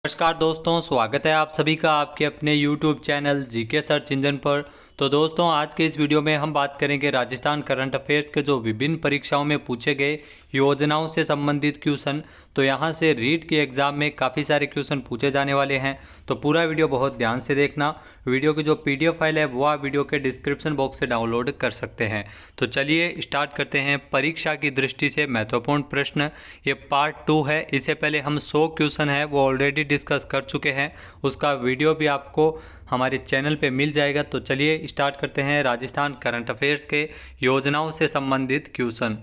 नमस्कार दोस्तों, स्वागत है आप सभी का आपके अपने YouTube channel GK search engine पर। तो दोस्तों, आज के इस वीडियो में हम बात करेंगे राजस्थान करंट अफेयर्स के जो विभिन्न परीक्षाओं में पूछे गए योजनाओं से संबंधित क्वेश्चन। तो यहाँ से रीट के एग्ज़ाम में काफ़ी सारे क्वेश्चन पूछे जाने वाले हैं, तो पूरा वीडियो बहुत ध्यान से देखना। वीडियो की जो PDF फाइल है वो आप वीडियो के डिस्क्रिप्शन बॉक्स से डाउनलोड कर सकते हैं। तो चलिए स्टार्ट करते हैं। परीक्षा की दृष्टि से महत्वपूर्ण प्रश्न, ये पार्ट 2 है। इससे पहले हम 100 क्वेश्चन है वो ऑलरेडी डिस्कस कर चुके हैं, उसका वीडियो भी आपको हमारे चैनल पे मिल जाएगा। तो चलिए स्टार्ट करते हैं राजस्थान करंट अफेयर्स के योजनाओं से संबंधित क्वेश्चन।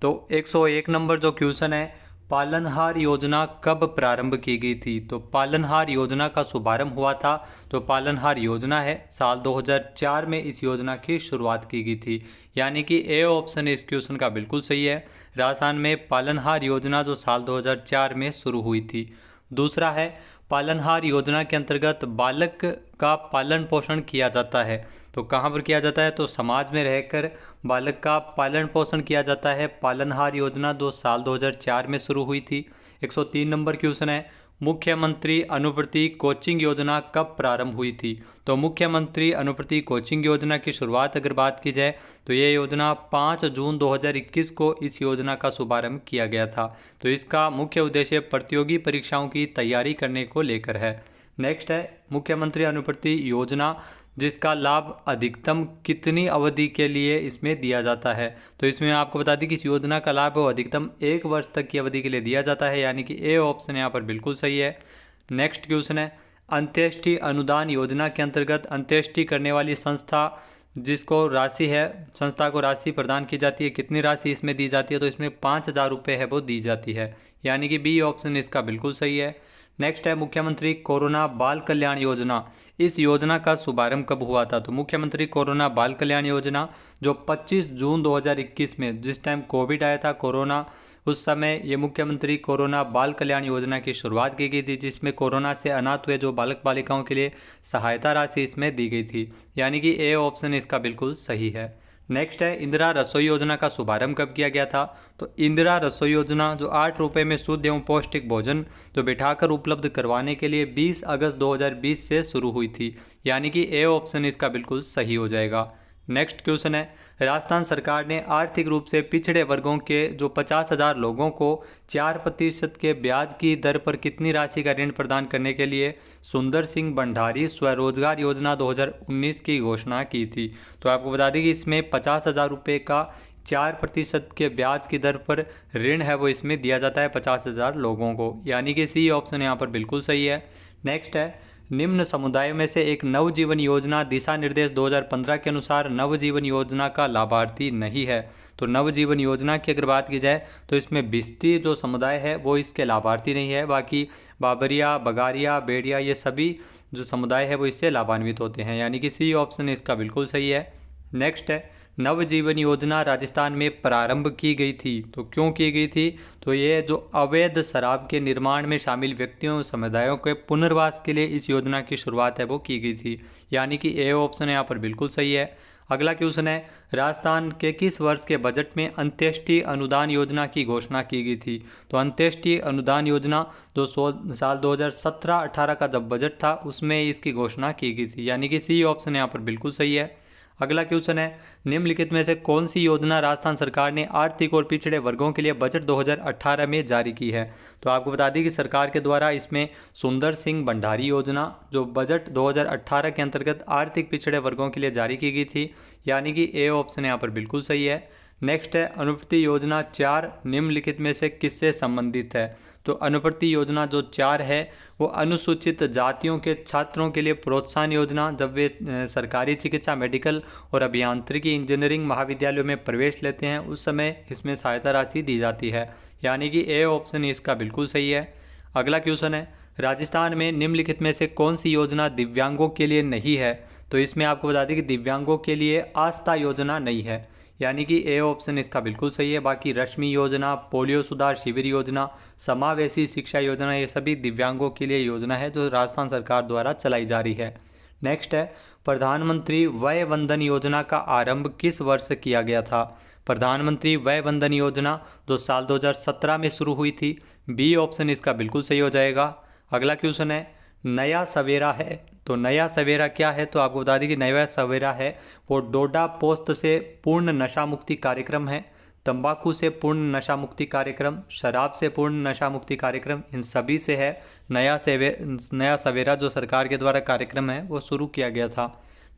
तो 101 नंबर जो क्वेश्चन है, पालनहार योजना कब प्रारंभ की गई थी? तो पालनहार योजना का शुभारंभ हुआ था, तो पालनहार योजना है साल 2004 में इस योजना की शुरुआत की गई थी। यानी कि ए ऑप्शन इस क्वेश्चन का बिल्कुल सही है। राजस्थान में पालनहार योजना जो साल 2004 में शुरू हुई थी। दूसरा है, पालनहार योजना के अंतर्गत बालक का पालन पोषण किया जाता है। तो कहाँ पर किया जाता है? तो समाज में रहकर बालक का पालन पोषण किया जाता है। पालनहार योजना साल 2004 में शुरू हुई थी। 103 नंबर क्वेश्चन है, मुख्यमंत्री अनुवृत्ति कोचिंग योजना कब प्रारंभ हुई थी? तो मुख्यमंत्री अनुवृत्ति कोचिंग योजना की शुरुआत अगर बात की जाए तो ये योजना 5 जून 2021 को इस योजना का शुभारंभ किया गया था। तो इसका मुख्य उद्देश्य प्रतियोगी परीक्षाओं की तैयारी करने को लेकर है। नेक्स्ट है, मुख्यमंत्री अनुवृत्ति योजना जिसका लाभ अधिकतम कितनी अवधि के लिए इसमें दिया जाता है? तो इसमें आपको बता दें कि इस योजना का लाभ वो अधिकतम 1 वर्ष तक की अवधि के लिए दिया जाता है। यानी कि ए ऑप्शन यहाँ पर बिल्कुल सही है। नेक्स्ट क्वेश्चन है, अंत्येष्टि अनुदान योजना के अंतर्गत अंत्येष्टि करने वाली संस्था जिसको राशि है, संस्था को राशि प्रदान की जाती है, कितनी राशि इसमें दी जाती है? तो इसमें 5,000 रुपये है वो दी जाती है। यानी कि बी ऑप्शन इसका बिल्कुल सही है। नेक्स्ट है, मुख्यमंत्री कोरोना बाल कल्याण योजना, इस योजना का शुभारंभ कब हुआ था? तो मुख्यमंत्री कोरोना बाल कल्याण योजना जो 25 जून 2021 में, जिस टाइम कोविड आया था कोरोना, उस समय ये मुख्यमंत्री कोरोना बाल कल्याण योजना की शुरुआत की गई थी, जिसमें कोरोना से अनाथ हुए जो बालक बालिकाओं के लिए सहायता राशि इसमें दी गई थी। यानी कि ए ऑप्शन इसका बिल्कुल सही है। नेक्स्ट है, इंदिरा रसोई योजना का शुभारंभ कब किया गया था? तो इंदिरा रसोई योजना जो 8 रुपये में शुद्ध एवं पौष्टिक भोजन जो बिठाकर उपलब्ध करवाने के लिए 20 अगस्त 2020 से शुरू हुई थी। यानी कि ए ऑप्शन इसका बिल्कुल सही हो जाएगा। नेक्स्ट क्वेश्चन है, राजस्थान सरकार ने आर्थिक रूप से पिछड़े वर्गों के जो 50,000 लोगों को 4% के ब्याज की दर पर कितनी राशि का ऋण प्रदान करने के लिए सुंदर सिंह भंडारी स्वरोजगार योजना 2019 की घोषणा की थी? तो आपको बता दें कि इसमें 50,000 रुपये का 4% के ब्याज की दर पर ऋण है वो इसमें दिया जाता है 50,000 लोगों को। यानी कि सी ऑप्शन यहाँ पर बिल्कुल सही है। नेक्स्ट है, निम्न समुदायों में से एक नवजीवन योजना दिशा निर्देश 2015 के अनुसार नवजीवन योजना का लाभार्थी नहीं है। तो नवजीवन योजना की अगर बात की जाए तो इसमें भिस्ती जो समुदाय है वो इसके लाभार्थी नहीं है। बाकी बाबरिया, बगारिया, बेड़िया, ये सभी जो समुदाय है वो इससे लाभान्वित होते हैं। यानी कि सी ऑप्शन इसका बिल्कुल सही है। नेक्स्ट है, नवजीवन योजना राजस्थान में प्रारंभ की गई थी, तो क्यों की गई थी? तो ये जो अवैध शराब के निर्माण में शामिल व्यक्तियों समुदायों के पुनर्वास के लिए इस योजना की शुरुआत है वो की गई थी। यानी कि ए ऑप्शन यहाँ पर बिल्कुल सही है। अगला क्वेश्चन है, राजस्थान के किस वर्ष के बजट में अंत्येष्टि अनुदान योजना की घोषणा की गई थी? तो अंत्येष्टि अनुदान योजना जो साल 2017-18 का जब बजट था उसमें इसकी घोषणा की गई थी। यानी कि सी ऑप्शन यहाँ पर बिल्कुल सही है। अगला क्वेश्चन है, निम्नलिखित में से कौन सी योजना राजस्थान सरकार ने आर्थिक और पिछड़े वर्गों के लिए बजट 2018 में जारी की है? तो आपको बता दें कि सरकार के द्वारा इसमें सुंदर सिंह भंडारी योजना जो बजट 2018 के अंतर्गत आर्थिक पिछड़े वर्गों के लिए जारी की गई थी। यानी कि ए ऑप्शन यहाँ पर बिल्कुल सही है। नेक्स्ट है, अनुवृत्ति योजना 4 निम्नलिखित में से किससे संबंधित है? तो अनुवृत्ति योजना जो 4 है वो अनुसूचित जातियों के छात्रों के लिए प्रोत्साहन योजना, जब वे सरकारी चिकित्सा, मेडिकल और अभियांत्रिकी इंजीनियरिंग महाविद्यालयों में प्रवेश लेते हैं उस समय इसमें सहायता राशि दी जाती है। यानी कि ए ऑप्शन इसका बिल्कुल सही है। अगला क्वेश्चन है, राजस्थान में निम्नलिखित में से कौन सी योजना दिव्यांगों के लिए नहीं है? तो इसमें आपको बता दें कि दिव्यांगों के लिए आस्था योजना नहीं है। यानी कि ए ऑप्शन इसका बिल्कुल सही है। बाकी रश्मि योजना, पोलियो सुधार शिविर योजना, समावेशी शिक्षा योजना, ये सभी दिव्यांगों के लिए योजना है जो राजस्थान सरकार द्वारा चलाई जा रही है। नेक्स्ट है, प्रधानमंत्री वय वंदन योजना का आरंभ किस वर्ष किया गया था? प्रधानमंत्री वय वंदन योजना जो साल 2017 में शुरू हुई थी। बी ऑप्शन इसका बिल्कुल सही हो जाएगा। अगला क्वेश्चन है नया सवेरा है, तो नया सवेरा क्या है? तो आपको बता दें कि नया सवेरा है वो डोडा पोस्त से पूर्ण नशा मुक्ति कार्यक्रम है, तंबाकू से पूर्ण नशा मुक्ति कार्यक्रम, शराब से पूर्ण नशा मुक्ति कार्यक्रम, इन सभी से है नया सवेरा जो सरकार के द्वारा कार्यक्रम है वो शुरू किया गया था।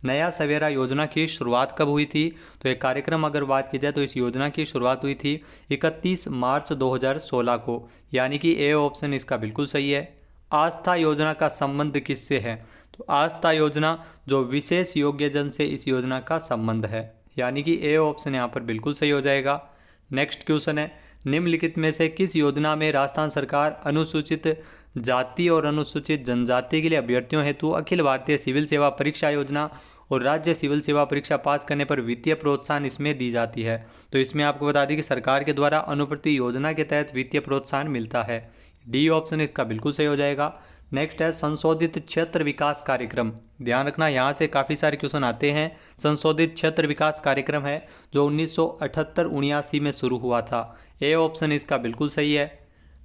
नया सवेरा योजना की शुरुआत कब हुई थी? तो ये कार्यक्रम अगर बात की जाए तो इस योजना की शुरुआत हुई थी 31 मार्च 2016 को, यानी कि ए ऑप्शन इसका बिल्कुल सही है। आस्था योजना का संबंध किससे है? तो आस्था योजना जो विशेष योग्यजन से इस योजना का संबंध है, यानी कि ए ऑप्शन यहाँ पर बिल्कुल सही हो जाएगा। नेक्स्ट क्वेश्चन है निम्नलिखित में से किस योजना में राजस्थान सरकार अनुसूचित जाति और अनुसूचित जनजाति के लिए अभ्यर्थियों हेतु अखिल भारतीय सिविल सेवा परीक्षा योजना और राज्य सिविल सेवा परीक्षा पास करने पर वित्तीय प्रोत्साहन इसमें दी जाती है? तो इसमें आपको बता दें कि सरकार के द्वारा अनुप्रति योजना के तहत वित्तीय प्रोत्साहन मिलता है। डी ऑप्शन इसका बिल्कुल सही हो जाएगा। नेक्स्ट है संशोधित क्षेत्र विकास कार्यक्रम। ध्यान रखना यहाँ से काफ़ी सारे क्वेश्चन आते हैं। संशोधित क्षेत्र विकास कार्यक्रम है जो 1978-79 में शुरू हुआ था। ए ऑप्शन इसका बिल्कुल सही है।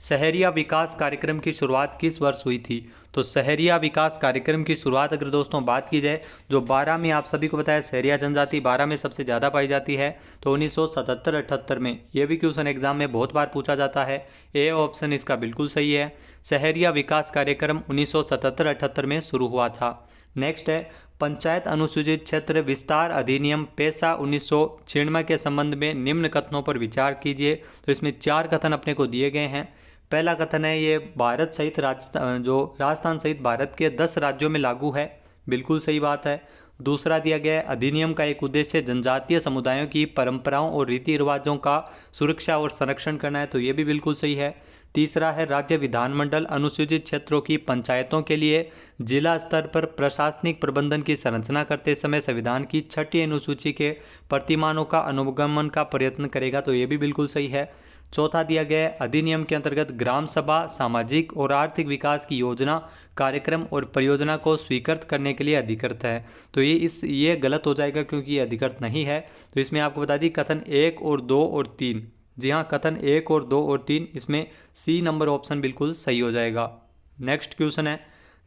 शहरिया विकास कार्यक्रम की शुरुआत किस वर्ष हुई थी? तो शहरिया विकास कार्यक्रम की शुरुआत अगर दोस्तों बात की जाए जो 12 में, आप सभी को पता है शहरिया जनजाति 12 में सबसे ज़्यादा पाई जाती है, तो 1977-78 में। ये भी क्वेश्चन एग्जाम में बहुत बार पूछा जाता है। ए ऑप्शन इसका बिल्कुल सही है। शहरिया विकास कार्यक्रम 1977-78 में शुरू हुआ था। नेक्स्ट है पंचायत अनुसूचित क्षेत्र विस्तार अधिनियम पेशा 1996 के संबंध में निम्न कथनों पर विचार कीजिए। तो इसमें 4 कथन अपने को दिए गए हैं। पहला कथन है ये भारत सहित राजस्थान सहित भारत के 10 राज्यों में लागू है, बिल्कुल सही बात है। दूसरा दिया गया है अधिनियम का एक उद्देश्य जनजातीय समुदायों की परंपराओं और रीति रिवाजों का सुरक्षा और संरक्षण करना है, तो ये भी बिल्कुल सही है। तीसरा है राज्य विधानमंडल अनुसूचित क्षेत्रों की पंचायतों के लिए जिला स्तर पर प्रशासनिक प्रबंधन की संरचना करते समय संविधान की 6ठी अनुसूची के प्रतिमानों का अनुगमन का प्रयत्न करेगा, तो ये भी बिल्कुल सही है। चौथा दिया गया है अधिनियम के अंतर्गत ग्राम सभा सामाजिक और आर्थिक विकास की योजना कार्यक्रम और परियोजना को स्वीकृत करने के लिए अधिकृत है, तो ये गलत हो जाएगा क्योंकि ये अधिकृत नहीं है। तो इसमें आपको बता दी कथन 1 और 2 और 3, जी हाँ कथन 1 और 2 और 3, इसमें सी नंबर ऑप्शन बिल्कुल सही हो जाएगा। नेक्स्ट क्वेश्चन है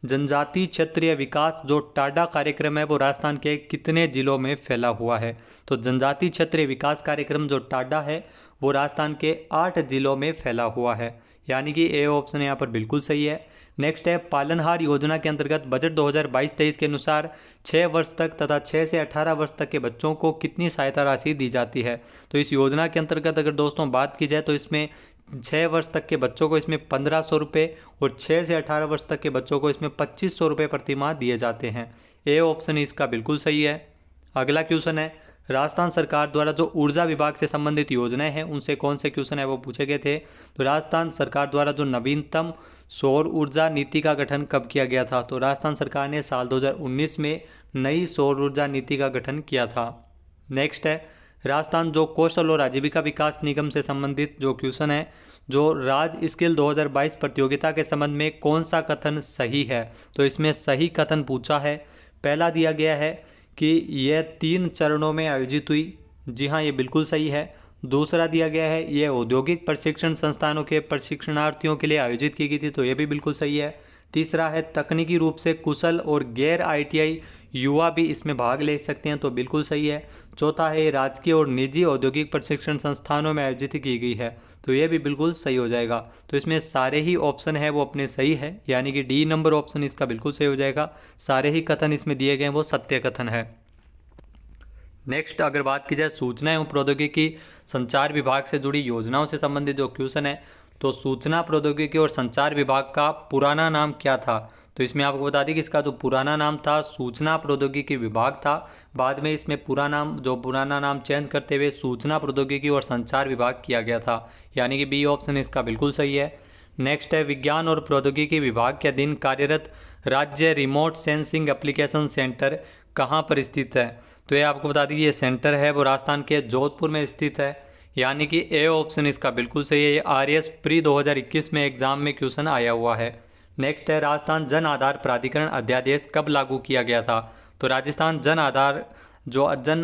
जनजातीय क्षेत्रीय विकास जो टाडा कार्यक्रम है वो राजस्थान के कितने जिलों में फैला हुआ है? तो जनजातीय क्षेत्रीय विकास कार्यक्रम जो टाडा है वो राजस्थान के 8 जिलों में फैला हुआ है, यानी कि ए ऑप्शन यहाँ पर बिल्कुल सही है। नेक्स्ट है पालनहार योजना के अंतर्गत बजट 2022-23 के अनुसार 6 वर्ष तक तथा 6 से 18 वर्ष तक के बच्चों को कितनी सहायता राशि दी जाती है? तो इस योजना के अंतर्गत अगर दोस्तों बात की जाए तो इसमें 6 वर्ष तक के बच्चों को इसमें 1500 रुपये और 6 से 18 वर्ष तक के बच्चों को इसमें 2500 रुपये प्रति माह दिए जाते हैं। ए ऑप्शन इसका बिल्कुल सही है। अगला क्वेश्चन है राजस्थान सरकार द्वारा जो ऊर्जा विभाग से संबंधित योजनाएं हैं उनसे कौन से क्वेश्चन है वो पूछे गए थे? तो राजस्थान सरकार द्वारा जो नवीनतम सौर ऊर्जा नीति का गठन कब किया गया था? तो राजस्थान सरकार ने साल 2019 में नई सौर ऊर्जा नीति का गठन किया था। नेक्स्ट है राजस्थान जो कौशल और आजीविका विकास निगम से संबंधित जो क्वेश्चन है जो राज स्किल 2022 प्रतियोगिता के संबंध में कौन सा कथन सही है? तो इसमें सही कथन पूछा है। पहला दिया गया है कि यह 3 चरणों में आयोजित हुई, जी हाँ ये बिल्कुल सही है। दूसरा दिया गया है ये औद्योगिक प्रशिक्षण संस्थानों के प्रशिक्षणार्थियों के लिए आयोजित की गई थी, तो ये भी बिल्कुल सही है। तीसरा है तकनीकी रूप से कुशल और गैर ITI युवा भी इसमें भाग ले सकते हैं, तो बिल्कुल सही है। चौथा है राजकीय और निजी औद्योगिक प्रशिक्षण संस्थानों में आयोजित की गई है, तो ये भी बिल्कुल सही हो जाएगा। तो इसमें सारे ही ऑप्शन है वो अपने सही है, यानी कि डी नंबर ऑप्शन इसका बिल्कुल सही हो जाएगा। सारे ही कथन इसमें दिए गए वो सत्य कथन है। नेक्स्ट अगर बात की जाए सूचना एवं प्रौद्योगिकी संचार विभाग से जुड़ी योजनाओं से संबंधित जो क्वेश्चन है, तो सूचना प्रौद्योगिकी और संचार विभाग का पुराना नाम क्या था? तो इसमें आपको बता दें कि इसका जो पुराना नाम था सूचना प्रौद्योगिकी विभाग था, बाद में इसमें पुराना नाम चेंज करते हुए सूचना प्रौद्योगिकी और संचार विभाग किया गया था, यानी कि बी ऑप्शन इसका बिल्कुल सही है। नेक्स्ट है विज्ञान और प्रौद्योगिकी विभाग के अधीन कार्यरत राज्य रिमोट सेंसिंग एप्लीकेशन सेंटर कहाँ पर स्थित है? तो ये आपको बता दें कि ये सेंटर है वो राजस्थान के जोधपुर में स्थित है, यानी कि ए ऑप्शन इसका बिल्कुल सही है। ये RS प्री 2021 में एग्जाम में क्वेश्चन आया हुआ है। नेक्स्ट है राजस्थान जन आधार प्राधिकरण अध्यादेश कब लागू किया गया था? तो राजस्थान जन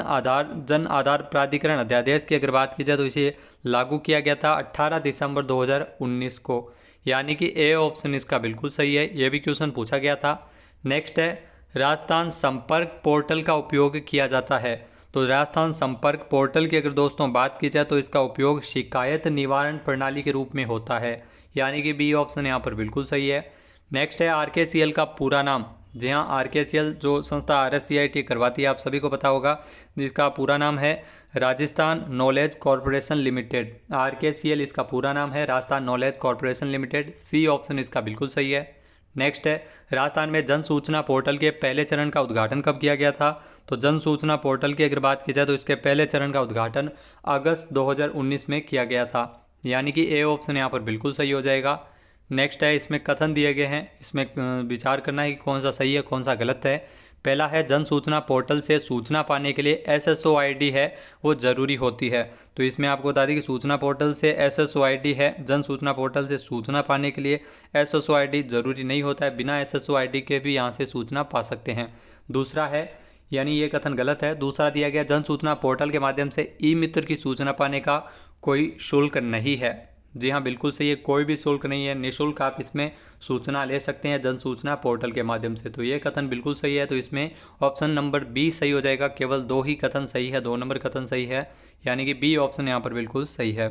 आधार प्राधिकरण अध्यादेश की अगर बात की जाए तो इसे लागू किया गया था 18 दिसंबर 2019 को, यानी कि ए ऑप्शन इसका बिल्कुल सही है, ये भी क्वेश्चन पूछा गया था। नेक्स्ट है राजस्थान संपर्क पोर्टल का उपयोग किया जाता है। तो राजस्थान संपर्क पोर्टल की अगर दोस्तों बात की जाए तो इसका उपयोग शिकायत निवारण प्रणाली के रूप में होता है, यानी कि बी ऑप्शन यहाँ पर बिल्कुल सही है। नेक्स्ट है आरकेसीएल का पूरा नाम। जी हाँ, आरकेसीएल जो संस्था आरएससीआईटी करवाती है आप सभी को पता होगा, जिसका पूरा नाम है Rajasthan knowledge corporation limited. RKCL इसका पूरा नाम है Rajasthan knowledge corporation limited. C option इसका बिल्कुल सही है। नेक्स्ट है राजस्थान में जन सूचना पोर्टल के पहले चरण का उद्घाटन कब किया गया था। तो जन सूचना पोर्टल की अगर बात की जाए तो इसके पहले चरण का उद्घाटन अगस्त 2019 में किया गया था, यानी कि ए ऑप्शन यहाँ पर बिल्कुल सही हो जाएगा। नेक्स्ट है इसमें कथन दिए गए हैं, इसमें विचार करना है कि कौन सा सही है कौन सा गलत है। पहला है जन सूचना पोर्टल से सूचना पाने के लिए एसएसओ आईडी है वो ज़रूरी होती है। तो इसमें आपको बता दें कि सूचना पोर्टल से एसएसओ आईडी है, जन सूचना पोर्टल से सूचना पाने के लिए एसएसओ आईडी ज़रूरी नहीं होता है, बिना एसएसओ आईडी के भी यहाँ से सूचना पा सकते हैं। दूसरा है, यानी ये कथन गलत है। दूसरा दिया गया जन सूचना पोर्टल के माध्यम से ई मित्र की सूचना पाने का कोई शुल्क नहीं है। जी हाँ, बिल्कुल सही है, कोई भी शुल्क नहीं है, निःशुल्क आप इसमें सूचना ले सकते हैं जन सूचना पोर्टल के माध्यम से। तो ये कथन बिल्कुल सही है, तो इसमें ऑप्शन नंबर बी सही हो जाएगा। केवल 2 ही कथन सही है, 2 नंबर कथन सही है, यानी कि बी ऑप्शन यहाँ पर बिल्कुल सही है।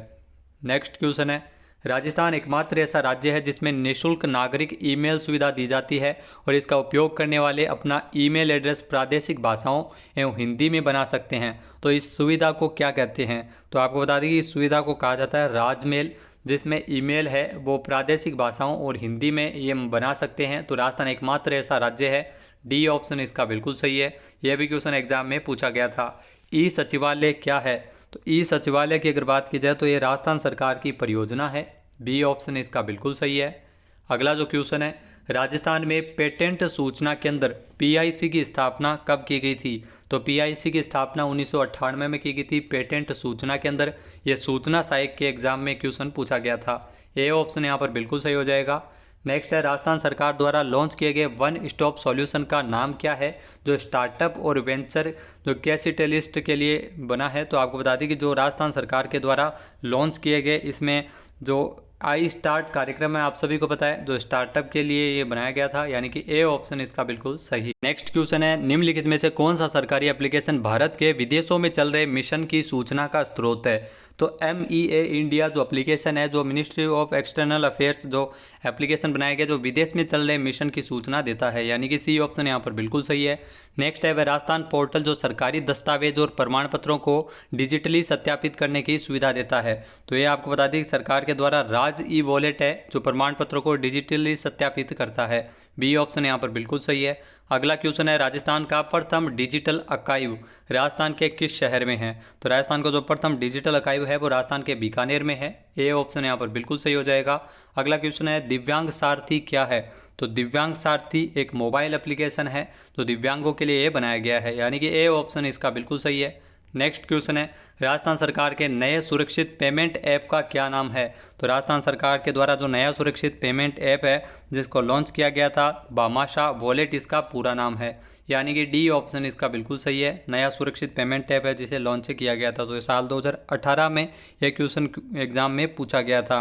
नेक्स्ट क्वेश्चन है राजस्थान एकमात्र ऐसा राज्य है जिसमें निःशुल्क नागरिक ईमेल सुविधा दी जाती है और इसका उपयोग करने वाले अपना ईमेल एड्रेस प्रादेशिक भाषाओं एवं हिंदी में बना सकते हैं। तो इस सुविधा को क्या कहते हैं। तो आपको बता दें कि इस सुविधा को कहा जाता है राजमेल, जिसमें ईमेल है वो प्रादेशिक भाषाओं और हिंदी में ये बना सकते हैं। तो राजस्थान एकमात्र ऐसा राज्य है। डी ऑप्शन इसका बिल्कुल सही है, यह भी क्वेश्चन एग्जाम में पूछा गया था। ई सचिवालय क्या है। तो ई सचिवालय की अगर बात की जाए तो ये राजस्थान सरकार की परियोजना है। बी ऑप्शन इसका बिल्कुल सही है। अगला जो क्वेश्चन है राजस्थान में पेटेंट सूचना केंद्र पीआईसी की स्थापना कब की गई थी। तो पीआईसी की स्थापना 1998 में की गई थी। पेटेंट सूचना केंद्र ये सूचना सहायक के एग्जाम में क्वेश्चन पूछा गया था। ए ऑप्शन यहाँ पर बिल्कुल सही हो जाएगा। नेक्स्ट है राजस्थान सरकार द्वारा लॉन्च किए गए वन स्टॉप सॉल्यूशन का नाम क्या है, जो स्टार्टअप और वेंचर जो कैपिटलिस्ट के लिए बना है। तो आपको बता दें कि जो राजस्थान सरकार के द्वारा लॉन्च किए गए इसमें जो आई स्टार्ट कार्यक्रम है आप सभी को पता है, जो स्टार्टअप के लिए ये बनाया गया था, यानी कि ए ऑप्शन इसका बिल्कुल सही। नेक्स्ट क्वेश्चन है निम्नलिखित में से कौन सा सरकारी एप्लीकेशन भारत के विदेशों में चल रहे मिशन की सूचना का स्रोत है। तो MEA इंडिया जो एप्लीकेशन है, जो मिनिस्ट्री ऑफ एक्सटर्नल अफेयर्स जो एप्लीकेशन बनाया गया जो विदेश में चल रहे मिशन की सूचना देता है, यानी कि सी ऑप्शन यहाँ पर बिल्कुल सही है। नेक्स्ट है वह राजस्थान पोर्टल जो सरकारी दस्तावेज और प्रमाण पत्रों को डिजिटली सत्यापित करने की सुविधा देता है। तो ये आपको बता दें कि सरकार के द्वारा राज ई वॉलेट है जो प्रमाण पत्रों को डिजिटली सत्यापित करता है। बी ऑप्शन यहाँ पर बिल्कुल सही है। अगला क्वेश्चन है राजस्थान का प्रथम डिजिटल अकाइव राजस्थान के किस शहर में है। तो राजस्थान का जो प्रथम डिजिटल अकाइव है वो राजस्थान के बीकानेर में है। ए ऑप्शन यहाँ पर बिल्कुल सही हो जाएगा। अगला क्वेश्चन है दिव्यांग सारथी क्या है। तो दिव्यांग सारथी एक मोबाइल एप्लीकेशन है जो दिव्यांगों के लिए ये बनाया गया है, यानी कि ए ऑप्शन इसका बिल्कुल सही है। नेक्स्ट क्वेश्चन है राजस्थान सरकार के नए सुरक्षित पेमेंट ऐप का क्या नाम है। तो राजस्थान सरकार के द्वारा जो नया सुरक्षित पेमेंट ऐप है जिसको लॉन्च किया गया था भामाशाह वॉलेट इसका पूरा नाम है, यानी कि डी ऑप्शन इसका बिल्कुल सही है। नया सुरक्षित पेमेंट ऐप है जिसे लॉन्च किया गया था। तो ये साल 2018 में यह क्वेश्चन एग्जाम में पूछा गया था।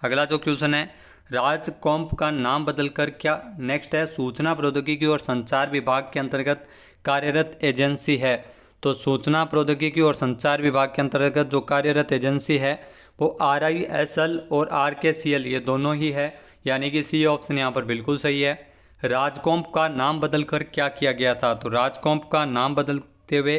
अगला जो क्वेश्चन है राजकॉम्प का नाम बदलकर क्या। नेक्स्ट है सूचना प्रौद्योगिकी और संचार विभाग के अंतर्गत कार्यरत एजेंसी है। तो सूचना प्रौद्योगिकी और संचार विभाग के अंतर्गत जो कार्यरत एजेंसी है वो RISL और RKCL ये दोनों ही है, यानी कि सी ऑप्शन यहाँ पर बिल्कुल सही है। राजकॉम्प का नाम बदलकर क्या किया गया था। तो राजकॉम्प का नाम बदलते हुए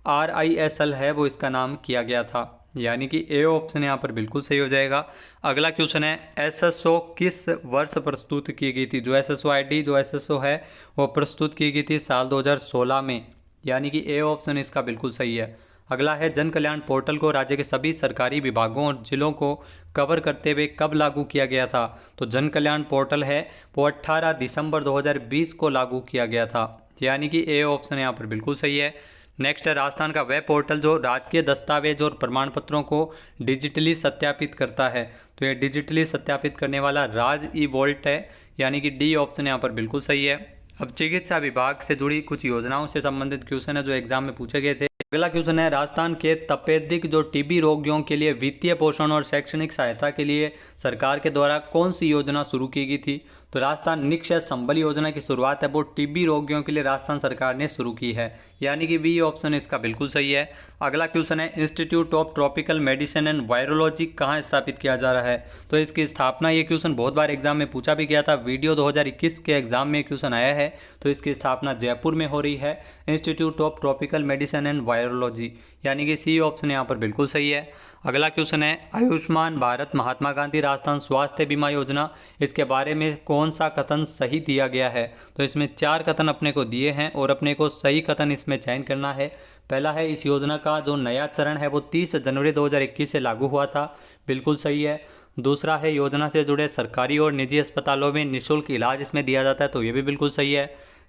RISL है वो इसका नाम किया गया था, यानी कि ए ऑप्शन यहाँ पर बिल्कुल सही हो जाएगा। अगला क्वेश्चन है SSO किस वर्ष प्रस्तुत की गई थी। जो SSO ID जो SSO है वो प्रस्तुत की गई थी साल 2016 में, यानी कि ए ऑप्शन इसका बिल्कुल सही है। अगला है जन कल्याण पोर्टल को राज्य के सभी सरकारी विभागों और जिलों को कवर करते हुए कब लागू किया गया था। तो जन कल्याण पोर्टल है वो 18 दिसंबर 2020 को लागू किया गया था, यानी कि ए ऑप्शन यहाँ पर बिल्कुल सही है। नेक्स्ट है राजस्थान का वेब पोर्टल जो राजकीय दस्तावेज और प्रमाण पत्रों को डिजिटली सत्यापित करता है। तो ये डिजिटली सत्यापित करने वाला राज ई वॉल्ट है, यानी कि डी ऑप्शन यहाँ पर बिल्कुल सही है। अब चिकित्सा विभाग से जुड़ी कुछ योजनाओं से संबंधित क्वेश्चन है जो एग्जाम में पूछे गए थे, अगला क्वेश्चन है, राजस्थान के तपेदिक जो टीबी रोगियों के लिए वित्तीय पोषण और शैक्षणिक सहायता के लिए सरकार के द्वारा कौन सी योजना शुरू की गई थी? तो राजस्थान निक्षय संबल योजना की शुरुआत है वो टीबी रोगियों के लिए राजस्थान सरकार ने शुरू की है, यानी कि बी ऑप्शन इसका बिल्कुल सही है। अगला क्वेश्चन है, institute of tropical medicine and virology कहाँ स्थापित किया जा रहा है? तो इसकी स्थापना, ये क्वेश्चन बहुत बार एग्जाम में पूछा भी गया था, वीडियो 2021 के एग्जाम में क्वेश्चन आया है। तो इसकी स्थापना जयपुर में हो रही है, institute of tropical medicine and virology, यानी कि सी ऑप्शन यहाँ पर बिल्कुल सही है। अगला क्वेश्चन है, आयुष्मान भारत महात्मा गांधी राजस्थान स्वास्थ्य बीमा योजना, इसके बारे में कौन सा कथन सही दिया गया है? तो इसमें 4 कथन अपने को दिए हैं और अपने को सही कथन इसमें चयन करना है। पहला है, इस योजना का जो नया चरण है वो 30 जनवरी 2021 से लागू हुआ था, बिल्कुल सही है। दूसरा है, योजना से जुड़े सरकारी और निजी अस्पतालों में निःशुल्क इलाज इसमें दिया जाता है, तो ये भी बिल्कुल सही है।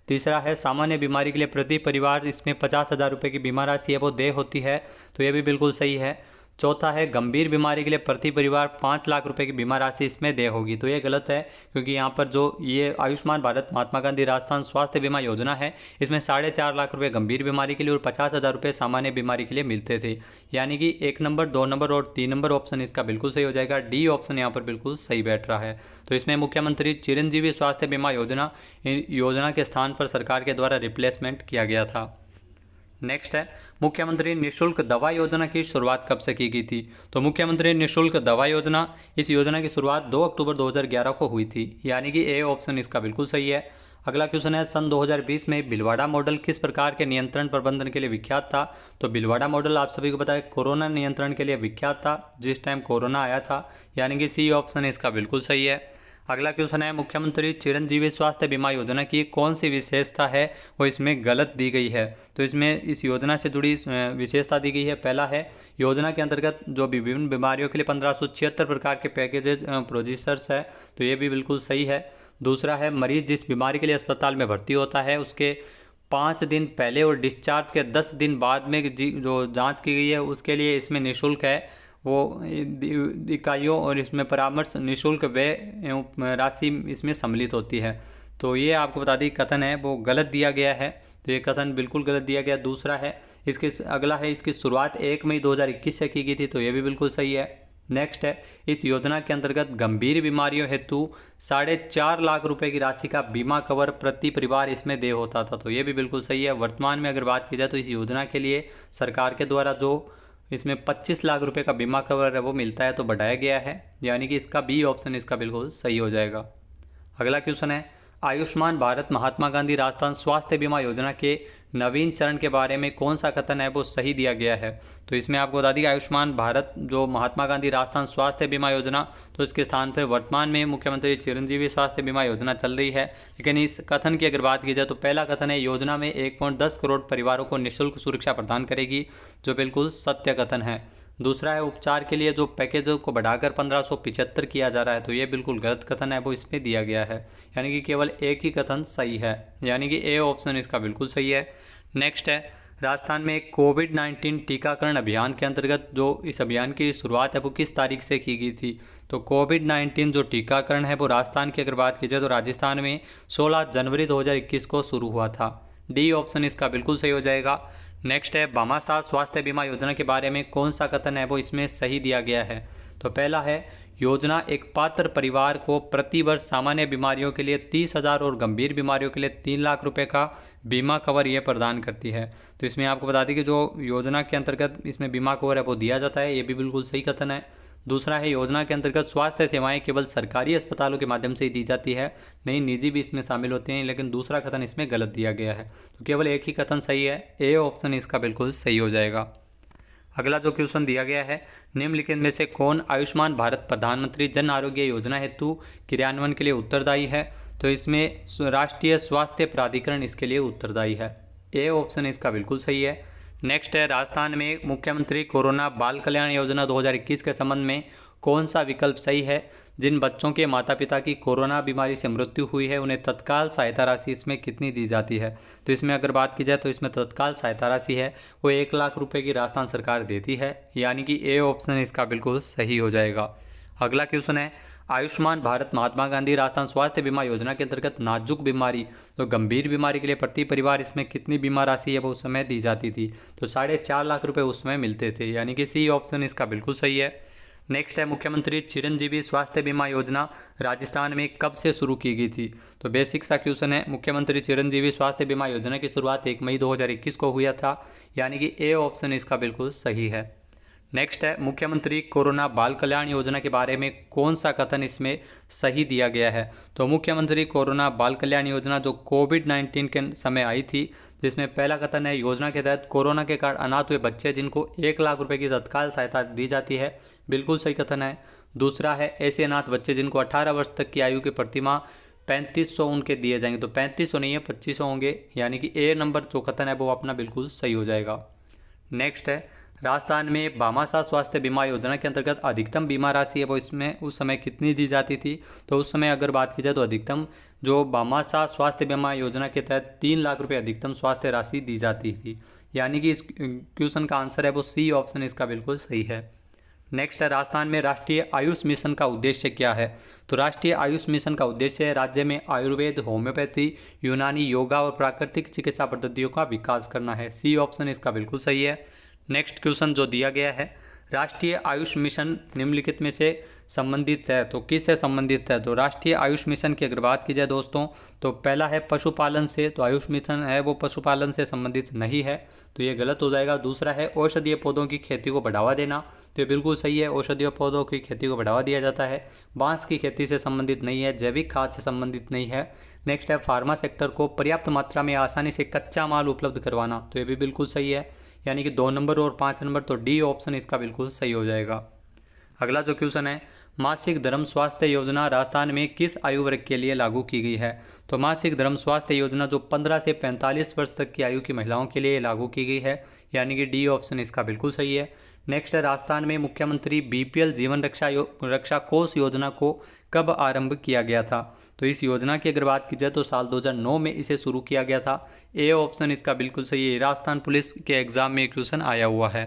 तीसरा है, सामान्य बीमारी के लिए प्रति परिवार इसमें 50,000 रुपये की बीमा राशि है वो देय होती है, तो ये भी बिल्कुल सही है। चौथा है, गंभीर बीमारी के लिए प्रति परिवार 5 लाख रुपए की बीमा राशि इसमें देय होगी, तो ये गलत है, क्योंकि यहाँ पर जो ये आयुष्मान भारत महात्मा गांधी राजस्थान स्वास्थ्य बीमा योजना है इसमें 4.5 लाख रुपए गंभीर बीमारी के लिए और 50,000 रुपये सामान्य बीमारी के लिए मिलते थे, यानी कि 1 नंबर 2 नंबर और 3 नंबर ऑप्शन इसका बिल्कुल सही हो जाएगा। डी ऑप्शन यहाँ पर बिल्कुल सही बैठ रहा है। तो इसमें मुख्यमंत्री चिरंजीवी स्वास्थ्य बीमा योजना के स्थान पर सरकार के द्वारा रिप्लेसमेंट किया गया था। नेक्स्ट है, मुख्यमंत्री निःशुल्क दवा योजना की शुरुआत कब से की गई थी? तो मुख्यमंत्री निःशुल्क दवा योजना, इस योजना की शुरुआत 2 अक्टूबर 2011 को हुई थी, यानी कि ए ऑप्शन इसका बिल्कुल सही है। अगला क्वेश्चन है, सन 2020 में भीलवाड़ा मॉडल किस प्रकार के नियंत्रण प्रबंधन के लिए विख्यात था? तो भीलवाड़ा मॉडल आप सभी को पता है कोरोना नियंत्रण के लिए विख्यात था, जिस टाइम कोरोना आया था, यानी कि सी ऑप्शन इसका बिल्कुल सही है। अगला क्वेश्चन है, मुख्यमंत्री चिरंजीवी स्वास्थ्य बीमा योजना की कौन सी विशेषता है वो इसमें गलत दी गई है? तो इसमें इस योजना से जुड़ी विशेषता दी गई है। पहला है, योजना के अंतर्गत जो विभिन्न बीमारियों के लिए 1576 प्रकार के पैकेजेज प्रोसीजर्स है, तो ये भी बिल्कुल सही है। दूसरा है, मरीज जिस बीमारी के लिए अस्पताल में भर्ती होता है उसके 5 दिन पहले और डिस्चार्ज के 10 दिन बाद में जो जाँच की गई है उसके लिए इसमें निःशुल्क है वो इकाइयों और इसमें परामर्श निःशुल्क व्यय एवं राशि इसमें सम्मिलित होती है, तो ये आपको बता दी कथन है वो गलत दिया गया है, तो ये कथन बिल्कुल गलत दिया गया। दूसरा है, अगला है, इसकी शुरुआत 1 मई 2021 से की गई थी, तो ये भी बिल्कुल सही है। नेक्स्ट है, इस योजना के अंतर्गत गंभीर बीमारियों हेतु 4.5 लाख रुपए की राशि का बीमा कवर प्रति परिवार इसमें देय होता था, तो ये भी बिल्कुल सही है। वर्तमान में अगर बात की जाए तो इस योजना के लिए सरकार के द्वारा जो इसमें 25 लाख रुपए का बीमा कवर है वो मिलता है, तो बढ़ाया गया है, यानी कि इसका बी ऑप्शन इसका बिल्कुल सही हो जाएगा। अगला क्वेश्चन है, आयुष्मान भारत महात्मा गांधी राजस्थान स्वास्थ्य बीमा योजना के नवीन चरण के बारे में कौन सा कथन है वो सही दिया गया है? तो इसमें आपको बता दी आयुष्मान भारत जो महात्मा गांधी राजस्थान स्वास्थ्य बीमा योजना, तो इसके स्थान पर वर्तमान में मुख्यमंत्री चिरंजीवी स्वास्थ्य बीमा योजना चल रही है। लेकिन इस कथन की अगर बात की जाए तो पहला कथन है, योजना में 1.10 करोड़ परिवारों को निःशुल्क सुरक्षा प्रदान करेगी, जो बिल्कुल सत्य कथन है। दूसरा है, उपचार के लिए जो पैकेजों को बढ़ाकर 1575 किया जा रहा है, तो ये बिल्कुल गलत कथन है वो इसमें दिया गया है, यानी कि केवल एक ही कथन सही है, यानी कि ए ऑप्शन इसका बिल्कुल सही है। नेक्स्ट है, राजस्थान में कोविड-19 टीकाकरण अभियान के अंतर्गत जो इस अभियान की शुरुआत है वो किस तारीख से की गई थी? तो कोविड-19 जो टीकाकरण है वो राजस्थान की अगर बात की जाए तो राजस्थान में 16 जनवरी 2021 को शुरू हुआ था। डी ऑप्शन इसका बिल्कुल सही हो जाएगा। नेक्स्ट है, भामाशाह स्वास्थ्य बीमा योजना के बारे में कौन सा कथन है वो इसमें सही दिया गया है? तो पहला है, योजना एक पात्र परिवार को प्रति वर्ष सामान्य बीमारियों के लिए 30,000 और गंभीर बीमारियों के लिए 3 लाख रुपए का बीमा कवर ये प्रदान करती है। तो इसमें आपको बता दें कि जो योजना के अंतर्गत इसमें बीमा कवर है वो दिया जाता है, ये भी बिल्कुल सही कथन है। दूसरा है, योजना के अंतर्गत स्वास्थ्य सेवाएं केवल सरकारी अस्पतालों के माध्यम से ही दी जाती है, नहीं निजी भी इसमें शामिल होते हैं, लेकिन दूसरा कथन इसमें गलत दिया गया है, तो केवल एक ही कथन सही है, ए ऑप्शन इसका बिल्कुल सही हो जाएगा। अगला जो क्वेश्चन दिया गया है, निम्नलिखित में से कौन आयुष्मान भारत प्रधानमंत्री जन आरोग्य योजना हेतु क्रियान्वयन के लिए उत्तरदायी है? तो इसमें राष्ट्रीय स्वास्थ्य प्राधिकरण इसके लिए उत्तरदायी है, ए ऑप्शन इसका बिल्कुल सही है। नेक्स्ट है, राजस्थान में मुख्यमंत्री कोरोना बाल कल्याण योजना 2021 के संबंध में कौन सा विकल्प सही है? जिन बच्चों के माता पिता की कोरोना बीमारी से मृत्यु हुई है उन्हें तत्काल सहायता राशि इसमें कितनी दी जाती है? तो इसमें अगर बात की जाए तो इसमें तत्काल सहायता राशि है वो 1 लाख रुपए की राजस्थान सरकार देती है, यानी कि ए ऑप्शन इसका बिल्कुल सही हो जाएगा। अगला क्वेश्चन है, आयुष्मान भारत महात्मा गांधी राष्ट्रीय स्वास्थ्य बीमा योजना के अंतर्गत नाजुक बीमारी तो गंभीर बीमारी के लिए प्रति परिवार इसमें कितनी बीमा राशि है वो उस समय दी जाती थी, तो 4.5 लाख रुपए उस समय मिलते थे, यानी कि सी ऑप्शन इसका बिल्कुल सही है। नेक्स्ट है मुख्यमंत्री चिरंजीवी स्वास्थ्य बीमा योजना राजस्थान में कब से शुरू की गई थी, तो बेसिक सा क्वेश्चन है। मुख्यमंत्री चिरंजीवी स्वास्थ्य बीमा योजना की शुरुआत 1 मई 2021 को हुआ था, यानी कि ए ऑप्शन इसका बिल्कुल सही है। नेक्स्ट है मुख्यमंत्री कोरोना बाल कल्याण योजना के बारे में कौन सा कथन इसमें सही दिया गया है, तो मुख्यमंत्री कोरोना बाल कल्याण योजना जो कोविड-19 के समय आई थी, जिसमें पहला कथन है योजना के तहत कोरोना के कारण अनाथ हुए बच्चे जिनको 1 लाख रुपए की तत्काल सहायता दी जाती है, बिल्कुल सही कथन है। दूसरा है ऐसे अनाथ बच्चे जिनको 18 वर्ष तक की आयु के प्रतिमाह 3500 उनके दिए जाएंगे, तो 3500 नहीं है 2500 होंगे, यानी कि ए नंबर जो कथन है वो अपना बिल्कुल सही हो जाएगा। नेक्स्ट है राजस्थान में भामाशाह स्वास्थ्य बीमा योजना के अंतर्गत अधिकतम बीमा राशि है वो इसमें उस समय कितनी दी जाती थी, तो उस समय अगर बात की जाए तो अधिकतम जो भामाशाह स्वास्थ्य बीमा योजना के तहत 3 लाख रुपए अधिकतम स्वास्थ्य राशि दी जाती थी, यानी कि इस क्वेश्चन का आंसर है वो सी ऑप्शन इसका बिल्कुल सही है। नेक्स्ट है राजस्थान में राष्ट्रीय आयुष मिशन का उद्देश्य क्या है, तो राष्ट्रीय आयुष मिशन का उद्देश्य है राज्य में आयुर्वेद, होम्योपैथी, यूनानी, योगा और प्राकृतिक चिकित्सा पद्धतियों का विकास करना है, सी ऑप्शन इसका बिल्कुल सही है। नेक्स्ट क्वेश्चन जो दिया गया है, राष्ट्रीय आयुष मिशन निम्नलिखित में से संबंधित है, तो किससे संबंधित है, तो राष्ट्रीय आयुष मिशन की अगर बात की जाए दोस्तों तो पहला है पशुपालन से, तो आयुष मिशन है वो पशुपालन से संबंधित नहीं है, तो ये गलत हो जाएगा। दूसरा है औषधीय पौधों की खेती को बढ़ावा देना, तो ये बिल्कुल सही है, औषधीय पौधों की खेती को बढ़ावा दिया जाता है। बांस की खेती से संबंधित नहीं है, जैविक खाद से संबंधित नहीं है। नेक्स्ट है फार्मा सेक्टर को पर्याप्त मात्रा में आसानी से कच्चा माल उपलब्ध करवाना, तो ये भी बिल्कुल सही है, यानी कि 2 नंबर और 5 नंबर, तो डी ऑप्शन इसका बिल्कुल सही हो जाएगा। अगला जो क्वेश्चन है, मासिक धर्म स्वास्थ्य योजना राजस्थान में किस आयु वर्ग के लिए लागू की गई है, तो मासिक धर्म स्वास्थ्य योजना जो 15 से 45 वर्ष तक की आयु की महिलाओं के लिए लागू की गई है, यानी कि डी ऑप्शन इसका बिल्कुल सही है। नेक्स्ट है राजस्थान में मुख्यमंत्री बीपीएल जीवन रक्षा कोष योजना को कब आरंभ किया गया था, तो इस योजना की अगर बात की जाए तो साल 2009 में इसे शुरू किया गया था, ए ऑप्शन इसका बिल्कुल सही है। राजस्थान पुलिस के एग्जाम में क्वेश्चन आया हुआ है।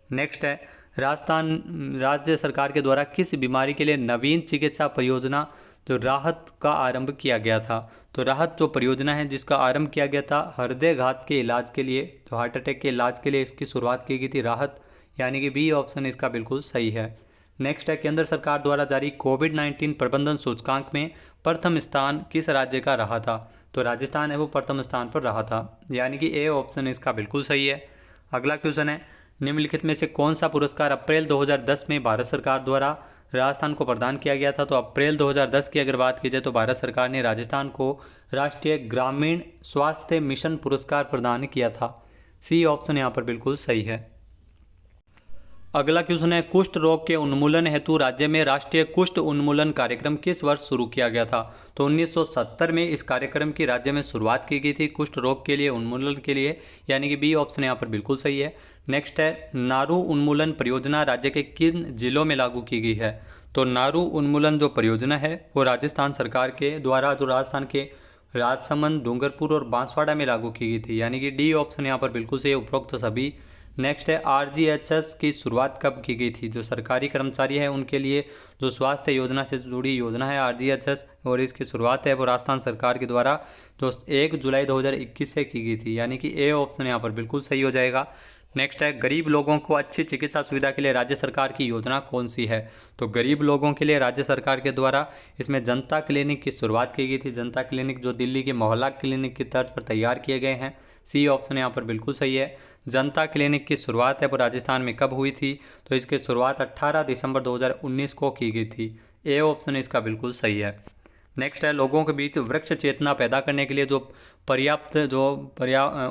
नेक्स्ट है राजस्थान राज्य सरकार के द्वारा किस बीमारी के लिए नवीन चिकित्सा परियोजना जो राहत का आरंभ किया गया था, तो राहत जो परियोजना है जिसका आरंभ किया गया था हृदय घात के इलाज के लिए, तो हार्ट अटैक के इलाज के लिए इसकी शुरुआत की गई थी राहत, यानी कि बी ऑप्शन इसका बिल्कुल सही है। नेक्स्ट है केंद्र सरकार द्वारा जारी कोविड-19 प्रबंधन सूचकांक में प्रथम स्थान किस राज्य का रहा था, तो राजस्थान है वो प्रथम स्थान पर रहा था, यानी कि ए ऑप्शन इसका बिल्कुल सही है। अगला क्वेश्चन है निम्नलिखित में से कौन सा पुरस्कार अप्रैल 2010 में भारत सरकार द्वारा राजस्थान को प्रदान किया गया था, तो अप्रैल 2010 की अगर बात की जाए तो भारत सरकार ने राजस्थान को राष्ट्रीय ग्रामीण स्वास्थ्य मिशन पुरस्कार प्रदान किया था, सी ऑप्शन यहाँ पर बिल्कुल सही है। अगला क्वेश्चन है कुष्ठ रोग के उन्मूलन हेतु राज्य में राष्ट्रीय कुष्ठ उन्मूलन कार्यक्रम किस वर्ष शुरू किया गया था, तो 1970 में इस कार्यक्रम की राज्य में शुरुआत की गई थी कुष्ठ रोग के लिए उन्मूलन के लिए, यानी कि बी ऑप्शन यहाँ पर बिल्कुल सही है। नेक्स्ट है नारू उन्मूलन परियोजना राज्य के किन जिलों में लागू की गई है, तो नारू उन्मूलन जो परियोजना है वो राजस्थान सरकार के द्वारा जो राजस्थान के राजसमंद, डूंगरपुर और बांसवाड़ा में लागू की गई थी, यानी कि डी ऑप्शन यहाँ पर बिल्कुल सही, उपरोक्त सभी। नेक्स्ट है आरजीएचएस की शुरुआत कब की गई थी, जो सरकारी कर्मचारी हैं उनके लिए जो स्वास्थ्य योजना से जुड़ी योजना है आरजीएचएस, और इसकी शुरुआत है वो राजस्थान सरकार के द्वारा जो 1 जुलाई 2021 से की गई थी, यानी कि ए ऑप्शन यहाँ पर बिल्कुल सही हो जाएगा। नेक्स्ट है गरीब लोगों को अच्छी चिकित्सा सुविधा के लिए राज्य सरकार की योजना कौन सी है, तो गरीब लोगों के लिए राज्य सरकार के द्वारा इसमें जनता क्लिनिक की शुरुआत की गई थी, जनता क्लिनिक जो दिल्ली के मोहल्ला क्लिनिक की तर्ज पर तैयार किए गए हैं, सी ऑप्शन यहाँ पर बिल्कुल सही है। जनता क्लिनिक की शुरुआत है वो राजस्थान में कब हुई थी, तो इसकी शुरुआत 18 दिसंबर 2019 को की गई थी, ए ऑप्शन इसका बिल्कुल सही है। नेक्स्ट है लोगों के बीच वृक्ष चेतना पैदा करने के लिए जो पर्याप्त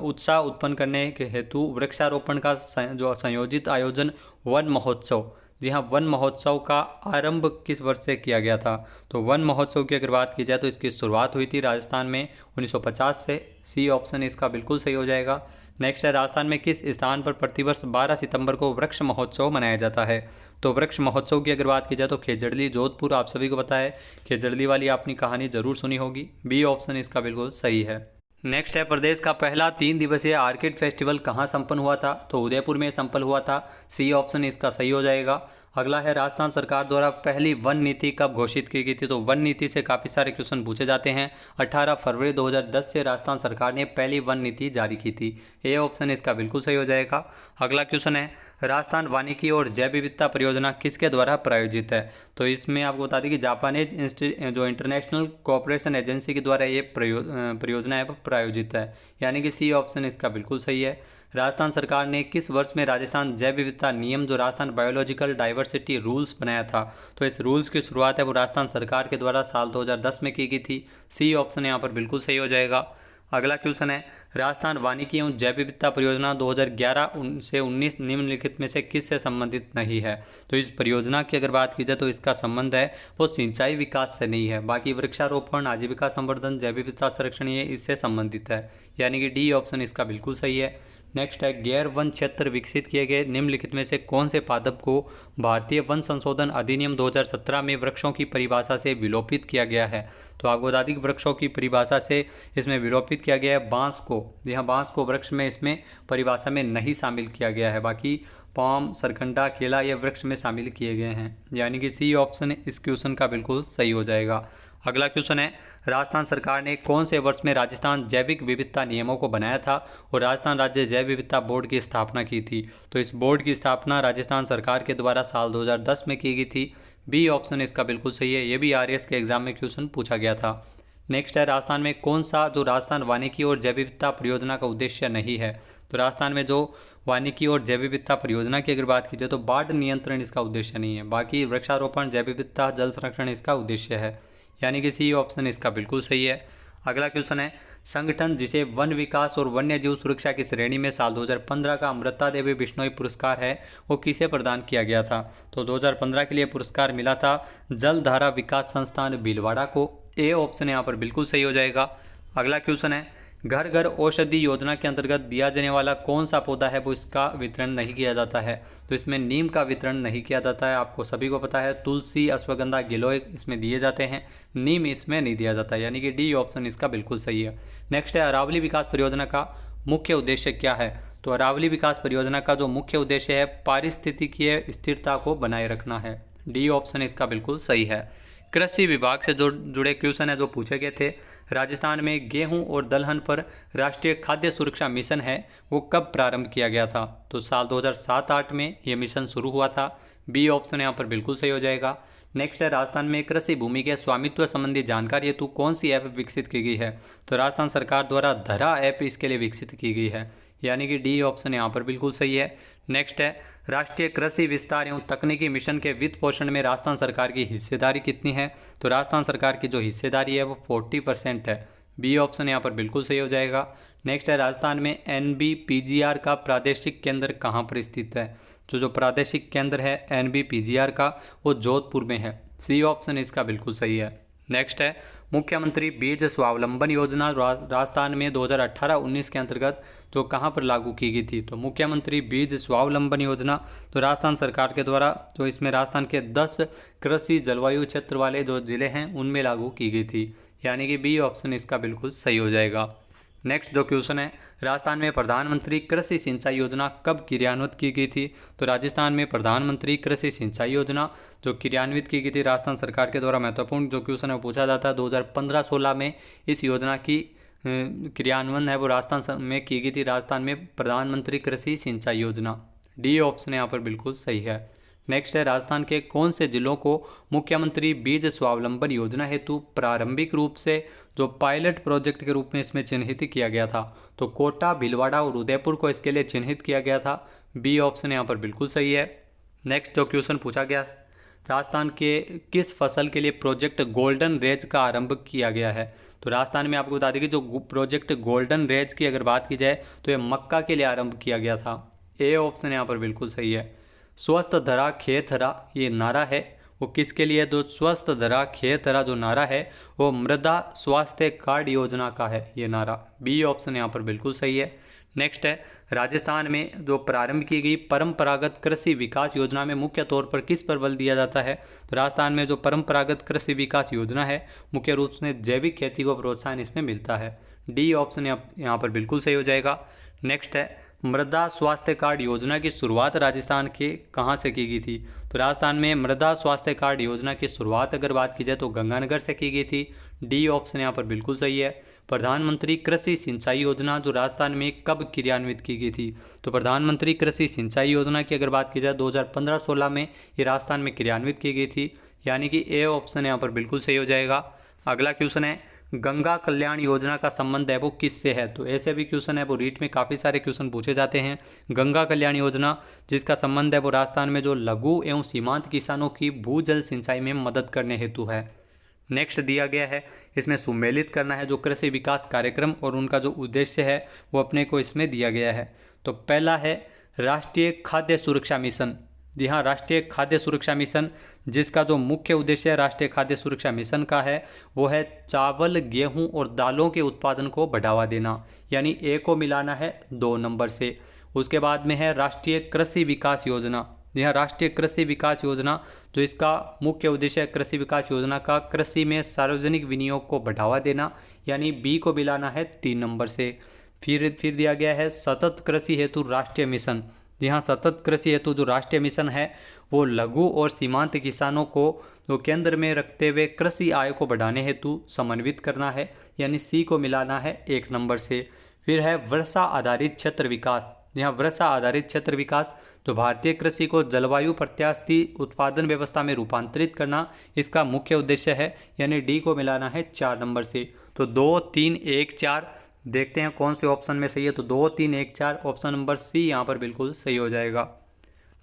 उत्साह उत्पन्न करने के हेतु वृक्षारोपण का जो संयोजित आयोजन वन महोत्सव, जी हाँ वन महोत्सव का आरंभ किस वर्ष से किया गया था, तो वन महोत्सव की अगर बात की जाए तो इसकी शुरुआत हुई थी राजस्थान में 1950 से, सी ऑप्शन इसका बिल्कुल सही हो जाएगा। नेक्स्ट है राजस्थान में किस स्थान पर प्रतिवर्ष 12 सितंबर को वृक्ष महोत्सव मनाया जाता है, तो वृक्ष महोत्सव की अगर बात की जाए तो खेजड़ली जोधपुर, आप सभी को पता है खेजड़ली वाली आपने कहानी जरूर सुनी होगी, बी ऑप्शन इसका बिल्कुल सही है। नेक्स्ट है प्रदेश का पहला 3 दिवसीय आर्किड फेस्टिवल कहाँ संपन्न हुआ था, तो उदयपुर में संपन्न हुआ था, सी ऑप्शन इसका सही हो जाएगा। अगला है राजस्थान सरकार द्वारा पहली वन नीति कब घोषित की गई थी। तो वन नीति से काफ़ी सारे क्वेश्चन पूछे जाते हैं। 18 फरवरी 2010 से राजस्थान सरकार ने पहली वन नीति जारी की थी। ए ऑप्शन इसका बिल्कुल सही हो जाएगा। अगला क्वेश्चन है राजस्थान वानिकी और जैव विविधता परियोजना किसके द्वारा प्रायोजित है। तो इसमें आपको बता दें कि जापानीज जो इंटरनेशनल कोऑपरेशन एजेंसी के द्वारा ये परियोजना है प्रायोजित है, यानी कि सी ऑप्शन इसका बिल्कुल सही है। राजस्थान सरकार ने किस वर्ष में राजस्थान जैव विविधता नियम जो राजस्थान बायोलॉजिकल डाइवर्सिटी रूल्स बनाया था। तो इस रूल्स की शुरुआत है वो राजस्थान सरकार के द्वारा साल 2010 में की गई थी। सी ऑप्शन यहाँ पर बिल्कुल सही हो जाएगा। अगला क्वेश्चन है राजस्थान वानिकी एवं जैव विविधता परियोजना 2011 से 19 निम्नलिखित में से किस से संबंधित नहीं है। तो इस परियोजना की अगर बात की जाए तो इसका संबंध है वो सिंचाई विकास से नहीं है, बाकी वृक्षारोपण, आजीविका संवर्धन, जैव विविधता संरक्षण ये इससे संबंधित है, यानी कि डी ऑप्शन इसका बिल्कुल सही है। नेक्स्ट है गैर वन क्षेत्र विकसित किए गए निम्नलिखित में से कौन से पादप को भारतीय वन संशोधन अधिनियम 2017 में वृक्षों की परिभाषा से विलोपित किया गया है। तो आपको बता दें कि वृक्षों की परिभाषा से इसमें विलोपित किया गया है बांस को। यहाँ बांस को वृक्ष में इसमें परिभाषा में नहीं शामिल किया गया है, बाकी पाम, सरकंडा, केला ये वृक्ष में शामिल किए गए हैं, यानी कि सी ऑप्शन इस क्वेश्चन का बिल्कुल सही हो जाएगा। अगला क्वेश्चन है राजस्थान सरकार ने कौन से वर्ष में राजस्थान जैविक विविधता नियमों को बनाया था और राजस्थान राज्य जैव विविधता बोर्ड की स्थापना की थी। तो इस बोर्ड की स्थापना राजस्थान सरकार के द्वारा साल 2010 में की गई थी। बी ऑप्शन इसका बिल्कुल सही है, ये भी आरएएस के एग्जाम में क्वेश्चन पूछा गया था। नेक्स्ट है राजस्थान में कौन सा जो राजस्थान वानिकी और जैव विविधता परियोजना का उद्देश्य नहीं है। तो राजस्थान में जो वानिकी और जैव विविधता परियोजना की अगर बात की जाए तो बाढ़ नियंत्रण इसका उद्देश्य नहीं है, बाकी वृक्षारोपण, जैव विविधता, जल संरक्षण इसका उद्देश्य है, यानी कि सी ऑप्शन इसका बिल्कुल सही है। अगला क्वेश्चन है संगठन जिसे वन विकास और वन्य जीव सुरक्षा की श्रेणी में साल 2015 का अमृता देवी बिश्नोई पुरस्कार है वो किसे प्रदान किया गया था। तो 2015 के लिए पुरस्कार मिला था जलधारा विकास संस्थान भीलवाड़ा को। ए ऑप्शन यहाँ पर बिल्कुल सही हो जाएगा। अगला क्वेश्चन है घर घर औषधि योजना के अंतर्गत दिया जाने वाला कौन सा पौधा है वो इसका वितरण नहीं किया जाता है। तो इसमें नीम का वितरण नहीं किया जाता है, आपको सभी को पता है। तुलसी, अश्वगंधा, गिलोय इसमें दिए जाते हैं, नीम इसमें नहीं दिया जाता है, यानी कि डी ऑप्शन इसका बिल्कुल सही है। नेक्स्ट है अरावली विकास परियोजना का मुख्य उद्देश्य क्या है। तो अरावली विकास परियोजना का जो मुख्य उद्देश्य है पारिस्थितिकीय स्थिरता को बनाए रखना है। डी ऑप्शन इसका बिल्कुल सही है। कृषि विभाग से जो जुड़े क्वेश्चन है जो पूछे गए थे, राजस्थान में गेहूं और दलहन पर राष्ट्रीय खाद्य सुरक्षा मिशन है वो कब प्रारंभ किया गया था। तो साल 2007-8 में ये मिशन शुरू हुआ था। बी ऑप्शन यहाँ पर बिल्कुल सही हो जाएगा। नेक्स्ट है राजस्थान में कृषि भूमि के स्वामित्व संबंधी जानकारी हेतु कौन सी ऐप विकसित की गई है। तो राजस्थान सरकार द्वारा धरा ऐप इसके लिए विकसित की गई है, यानी कि डी ऑप्शन यहाँ पर बिल्कुल सही है। नेक्स्ट है राष्ट्रीय कृषि विस्तार एवं तकनीकी मिशन के वित्त पोषण में राजस्थान सरकार की हिस्सेदारी कितनी है। तो राजस्थान सरकार की जो हिस्सेदारी है वो 40% है। बी ऑप्शन यहाँ पर बिल्कुल सही हो जाएगा। नेक्स्ट है राजस्थान में NBPGR का प्रादेशिक केंद्र कहाँ पर स्थित है। तो जो प्रादेशिक केंद्र है NBPGR का वो जोधपुर में है। सी ऑप्शन इसका बिल्कुल सही है। नेक्स्ट है मुख्यमंत्री बीज स्वावलंबन योजना राजस्थान में 2018-19 के अंतर्गत जो कहाँ पर लागू की गई थी। तो मुख्यमंत्री बीज स्वावलंबन योजना तो राजस्थान सरकार के द्वारा जो इसमें राजस्थान के 10 कृषि जलवायु क्षेत्र वाले जो जिले हैं उनमें लागू की गई थी, यानी कि बी ऑप्शन इसका बिल्कुल सही हो जाएगा। नेक्स्ट जो क्वेश्चन है राजस्थान में प्रधानमंत्री कृषि सिंचाई योजना कब क्रियान्वित की गई थी। तो राजस्थान में प्रधानमंत्री कृषि सिंचाई योजना जो क्रियान्वित की गई थी राजस्थान सरकार के द्वारा, महत्वपूर्ण जो क्वेश्चन है पूछा जाता है 2015-16 में इस योजना की क्रियान्वयन है वो राजस्थान में की गई थी। राजस्थान में प्रधानमंत्री कृषि सिंचाई योजना, डी ऑप्शन यहाँ पर बिल्कुल सही है। नेक्स्ट है राजस्थान के कौन से जिलों को मुख्यमंत्री बीज स्वावलंबन योजना हेतु प्रारंभिक रूप से जो पायलट प्रोजेक्ट के रूप में इसमें चिन्हित किया गया था। तो कोटा, भीलवाड़ा और उदयपुर को इसके लिए चिन्हित किया गया था। बी ऑप्शन यहाँ पर बिल्कुल सही है। नेक्स्ट जो क्वेश्चन पूछा गया राजस्थान के किस फसल के लिए प्रोजेक्ट गोल्डन रेज का आरंभ किया गया है। तो राजस्थान में आपको बता दें कि जो प्रोजेक्ट गोल्डन रेज की अगर बात की जाए तो ये मक्का के लिए आरंभ किया गया था। ए ऑप्शन यहाँ पर बिल्कुल सही है। स्वस्थ धरा खेत हरा ये नारा है वो किसके लिए। तो स्वस्थ धरा खेत हरा जो नारा है वो मृदा स्वास्थ्य कार्ड योजना का है ये नारा। बी ऑप्शन यहाँ पर बिल्कुल सही है। नेक्स्ट है राजस्थान में जो प्रारंभ की गई परंपरागत कृषि विकास योजना में मुख्य तौर पर किस पर बल दिया जाता है। तो राजस्थान में जो परंपरागत कृषि विकास योजना है मुख्य रूप से जैविक खेती को प्रोत्साहन इसमें मिलता है। डी ऑप्शन यहाँ पर बिल्कुल सही हो जाएगा। नेक्स्ट है मृदा स्वास्थ्य कार्ड योजना की शुरुआत राजस्थान के कहाँ से की गई थी? तो राजस्थान में मृदा स्वास्थ्य कार्ड योजना की शुरुआत अगर बात की जाए तो गंगानगर से की गई थी। डी ऑप्शन यहाँ पर बिल्कुल सही है। प्रधानमंत्री कृषि सिंचाई योजना जो राजस्थान में कब क्रियान्वित की गई थी? तो प्रधानमंत्री कृषि सिंचाई योजना की अगर बात की जाए 2015-16 में ये राजस्थान में क्रियान्वित की गई थी, यानी कि ए ऑप्शन यहाँ पर बिल्कुल सही हो जाएगा। अगला क्वेश्चन है, गंगा कल्याण योजना का संबंध है वो किससे है? तो ऐसे भी क्वेश्चन है वो रीट में काफ़ी सारे क्वेश्चन पूछे जाते हैं। गंगा कल्याण योजना जिसका संबंध है वो राजस्थान में जो लघु एवं सीमांत किसानों की भूजल सिंचाई में मदद करने हेतु है। नेक्स्ट दिया गया है, इसमें सुमेलित करना है जो कृषि विकास कार्यक्रम और उनका जो उद्देश्य है वो अपने को इसमें दिया गया है। तो पहला है राष्ट्रीय खाद्य सुरक्षा मिशन। जी हाँ, राष्ट्रीय खाद्य सुरक्षा मिशन जिसका जो मुख्य उद्देश्य राष्ट्रीय खाद्य सुरक्षा मिशन का है वो है चावल, गेहूं और दालों के उत्पादन को बढ़ावा देना, यानी ए को मिलाना है 2 नंबर से। उसके बाद में है राष्ट्रीय कृषि विकास योजना। जी हाँ, राष्ट्रीय कृषि विकास योजना जो इसका मुख्य उद्देश्य है कृषि विकास योजना का कृषि में सार्वजनिक विनियोग को बढ़ावा देना, यानी बी को मिलाना है 3 नंबर से। फिर दिया गया है सतत कृषि हेतु राष्ट्रीय मिशन। जी हाँ, सतत कृषि हेतु जो राष्ट्रीय मिशन है वो लघु और सीमांत किसानों को जो केंद्र में रखते हुए कृषि आय को बढ़ाने हेतु समन्वित करना है, यानी सी को मिलाना है 1 नंबर से। फिर है वर्षा आधारित क्षेत्र विकास। यहाँ वर्षा आधारित क्षेत्र विकास तो भारतीय कृषि को जलवायु प्रत्यास्थी उत्पादन व्यवस्था में रूपांतरित करना इसका मुख्य उद्देश्य है, यानी डी को मिलाना है 4 नंबर से। तो 2, 3, 1, 4 देखते हैं कौन से ऑप्शन में सही है। तो 2, 3, 1, 4 ऑप्शन नंबर सी यहाँ पर बिल्कुल सही हो जाएगा।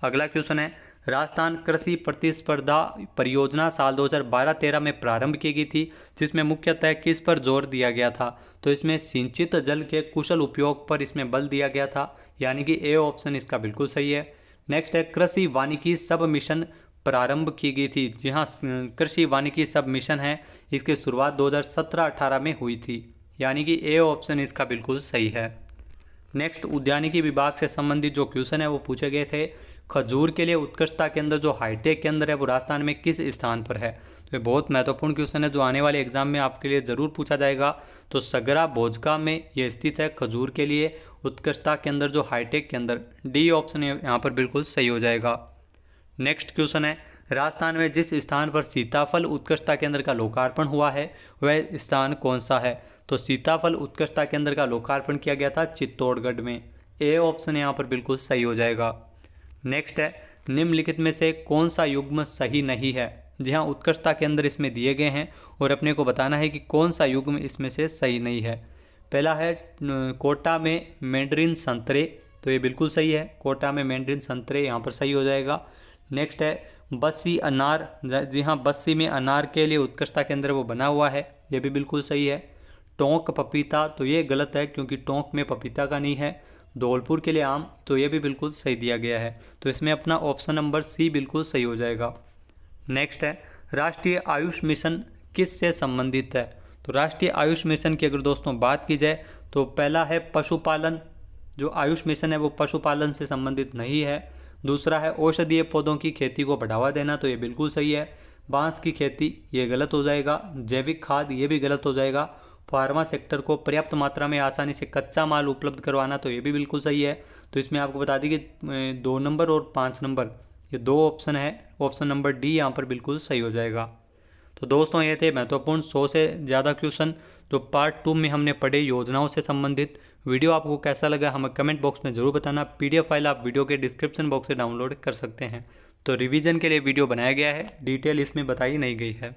अगला क्वेश्चन है, राजस्थान कृषि प्रतिस्पर्धा परियोजना साल 2012-13 में प्रारंभ की गई थी, जिसमें मुख्यतः किस पर जोर दिया गया था? तो इसमें सिंचित जल के कुशल उपयोग पर इसमें बल दिया गया था, यानी कि ए ऑप्शन इसका बिल्कुल सही है। नेक्स्ट है कृषि वानिकी सब मिशन प्रारंभ की गई थी। जी हाँ, कृषि वानिकी सब मिशन है, इसकी शुरुआत 2017-18 में हुई थी, यानी कि ए ऑप्शन इसका बिल्कुल सही है। नेक्स्ट उद्यानिकी विभाग से संबंधित जो क्वेश्चन है वो पूछे गए थे। खजूर के लिए उत्कृष्टता केंद्र जो हाईटेक केंद्र है वो राजस्थान में किस स्थान पर है? तो ये बहुत महत्वपूर्ण क्वेश्चन है जो आने वाले एग्जाम में आपके लिए ज़रूर पूछा जाएगा। तो सगरा भोजका में ये स्थित है खजूर के लिए उत्कृष्टता केंद्र जो हाईटेक केंद्र। डी ऑप्शन यहाँ पर बिल्कुल सही हो जाएगा। नेक्स्ट क्वेश्चन है, राजस्थान में जिस स्थान पर सीताफल उत्कृष्टता केंद्र का लोकार्पण हुआ है वह स्थान कौन सा है? तो सीताफल उत्कृष्टता केंद्र का लोकार्पण किया गया था चित्तौड़गढ़ में। ए ऑप्शन यहाँ पर बिल्कुल सही हो जाएगा। नेक्स्ट है, निम्नलिखित में से कौन सा युग्म सही नहीं है? जी हाँ, उत्कृष्टता केंद्र इसमें दिए गए हैं और अपने को बताना है कि कौन सा युग्म इसमें से सही नहीं है। पहला है कोटा में मैंडरिन संतरे, तो ये बिल्कुल सही है, कोटा में मैंडरिन संतरे यहाँ पर सही हो जाएगा। नेक्स्ट है बस्सी अनार। जी हाँ, बस्सी में अनार के लिए उत्कृष्टता केंद्र वो बना हुआ है, ये भी बिल्कुल सही है। टोंक पपीता, तो ये गलत है क्योंकि टोंक में पपीता का नहीं है। धौलपुर के लिए आम, तो ये भी बिल्कुल सही दिया गया है, तो इसमें अपना ऑप्शन नंबर सी बिल्कुल सही हो जाएगा। नेक्स्ट है राष्ट्रीय आयुष मिशन किस से संबंधित है? तो राष्ट्रीय आयुष मिशन की अगर दोस्तों बात की जाए तो पहला है पशुपालन, जो आयुष मिशन है वो पशुपालन से संबंधित नहीं है। दूसरा है औषधीय पौधों की खेती को बढ़ावा देना, तो ये बिल्कुल सही है। बांस की खेती, ये गलत हो जाएगा। जैविक खाद, ये भी गलत हो जाएगा। फार्मा सेक्टर को पर्याप्त मात्रा में आसानी से कच्चा माल उपलब्ध करवाना, तो ये भी बिल्कुल सही है। तो इसमें आपको बता दें कि 2 नंबर और 5 नंबर ये 2 ऑप्शन है, ऑप्शन नंबर डी यहाँ पर बिल्कुल सही हो जाएगा। तो दोस्तों ये थे महत्वपूर्ण 100 से ज़्यादा क्वेश्चन जो पार्ट 2 में हमने पढ़े योजनाओं से संबंधित। वीडियो आपको कैसा लगा हमें कमेंट बॉक्स में ज़रूर बताना। PDF फाइल आप वीडियो के डिस्क्रिप्शन बॉक्स से डाउनलोड कर सकते हैं। तो रिवीजन के लिए वीडियो बनाया गया है, डिटेल इसमें बताई नहीं गई है।